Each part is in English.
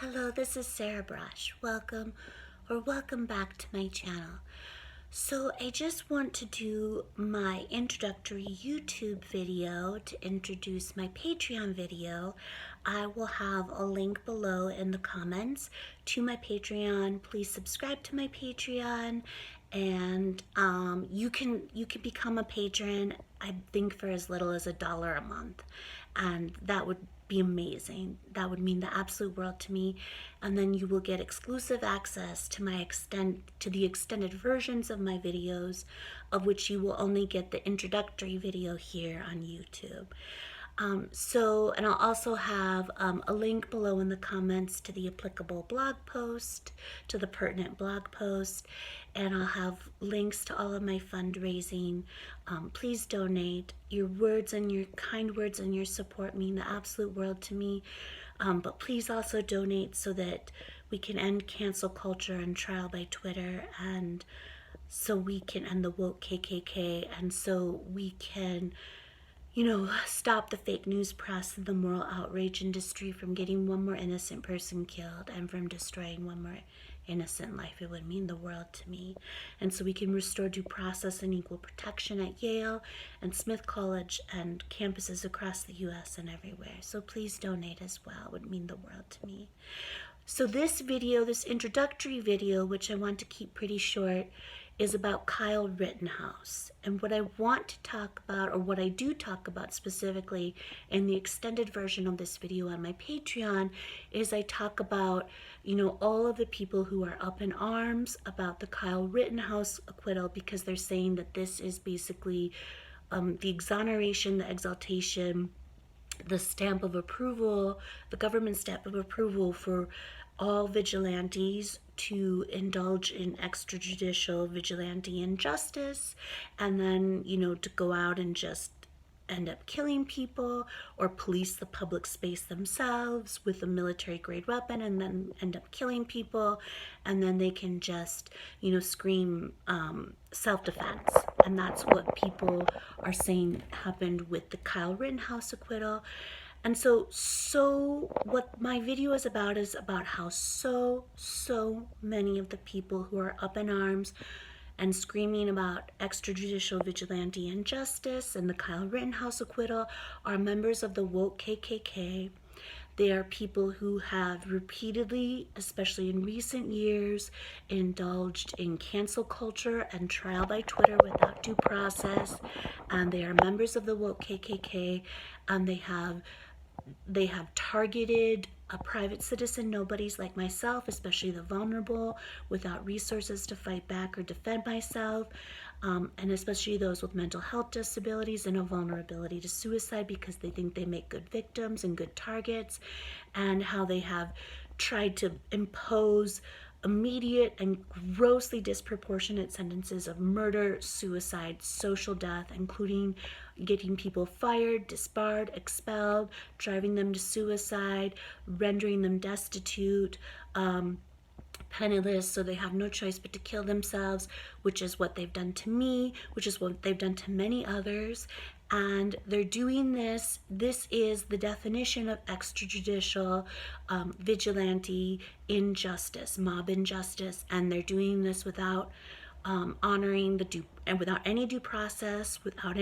Hello, this is Sarah Brush. Welcome back to my channel. So I just want to do my introductory YouTube video to introduce my Patreon video. I will have a link below in the comments to my Patreon. Please subscribe to my Patreon, and you can become a patron, I think, for as little as $1 a month, and that would be amazing. That would mean the absolute world to me. And then you will get exclusive access to the extended versions of my videos, of which you will only get the introductory video here on YouTube. And I'll also have a link below in the comments to the applicable blog post, to the pertinent blog post, and I'll have links to all of my fundraising. Please donate. Your words and your kind words and your support mean the absolute world to me. But please also donate so that we can end cancel culture and trial by Twitter, and so we can end the woke KKK, and so we can stop the fake news press and the moral outrage industry from getting one more innocent person killed and from destroying one more innocent life. It would mean the world to me. And so we can restore due process and equal protection at Yale and Smith College and campuses across the U.S. and everywhere. So please donate as well. It would mean the world to me. So this video, this introductory video, which I want to keep pretty short, is about Kyle Rittenhouse. And what I want to talk about, or what I do talk about specifically in the extended version of this video on my Patreon, is I talk about, all of the people who are up in arms about the Kyle Rittenhouse acquittal, because they're saying that this is basically the exoneration, the exaltation, the stamp of approval, the government stamp of approval for all vigilantes to indulge in extrajudicial vigilante injustice, and then, to go out and just end up killing people or police the public space themselves with a military grade weapon and then end up killing people, and then they can just scream self-defense. And that's what people are saying happened with the Kyle Rittenhouse acquittal. And so what my video is about how so many of the people who are up in arms and screaming about extrajudicial vigilante injustice and the Kyle Rittenhouse acquittal are members of the woke KKK. They are people who have repeatedly, especially in recent years, indulged in cancel culture and trial by Twitter without due process. And they are members of the woke KKK, and they have targeted private citizen nobodies like myself, especially the vulnerable, without resources to fight back or defend myself, and especially those with mental health disabilities and a vulnerability to suicide because they think they make good victims and good targets, and how they have tried to impose immediate and grossly disproportionate sentences of murder, suicide, social death, including getting people fired, disbarred, expelled, driving them to suicide, rendering them destitute, penniless, so they have no choice but to kill themselves, which is what they've done to me, which is what they've done to many others. And they're doing this is the definition of extrajudicial vigilante injustice, mob injustice, and they're doing this without honoring without any due process, without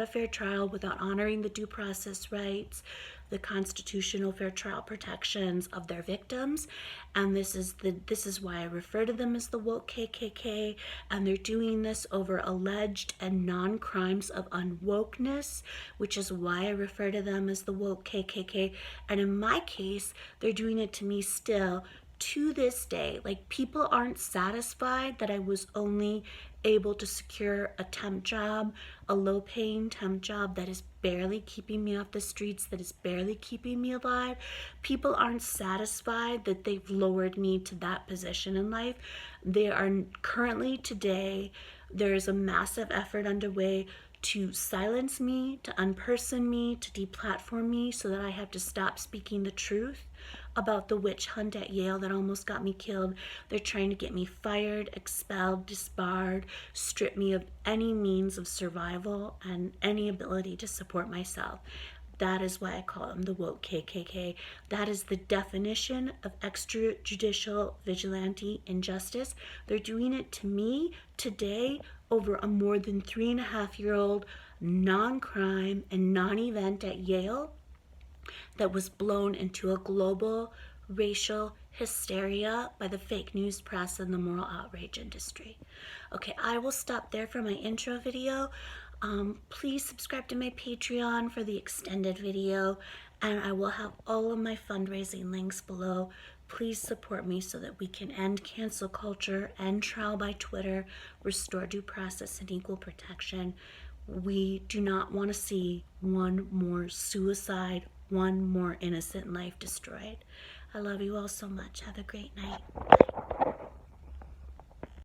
a fair trial, without honoring the due process rights, the constitutional fair trial protections of their victims. And this is why I refer to them as the woke KKK, and they're doing this over alleged and non-crimes of unwokeness, which is why I refer to them as the woke KKK. And in my case, they're doing it to me still to this day. Like, people aren't satisfied that I was only able to secure a temp job, a low-paying temp job that is barely keeping me off the streets, that is barely keeping me alive. People aren't satisfied that they've lowered me to that position in life. They are currently, today, there is a massive effort underway to silence me, to unperson me, to deplatform me, so that I have to stop speaking the truth about the witch hunt at Yale that almost got me killed. They're trying to get me fired, expelled, disbarred, strip me of any means of survival and any ability to support myself. That is why I call them the woke KKK. That is the definition of extrajudicial vigilante injustice. They're doing it to me today over a more than 3.5-year-old non-crime and non-event at Yale that was blown into a global racial hysteria by the fake news press and the moral outrage industry. Okay, I will stop there for my intro video. Please subscribe to my Patreon for the extended video, and I will have all of my fundraising links below. Please support me so that we can end cancel culture, end trial by Twitter, restore due process and equal protection. We do not want to see one more suicide, one more innocent life destroyed. I love you all so much. Have a great night. Bye.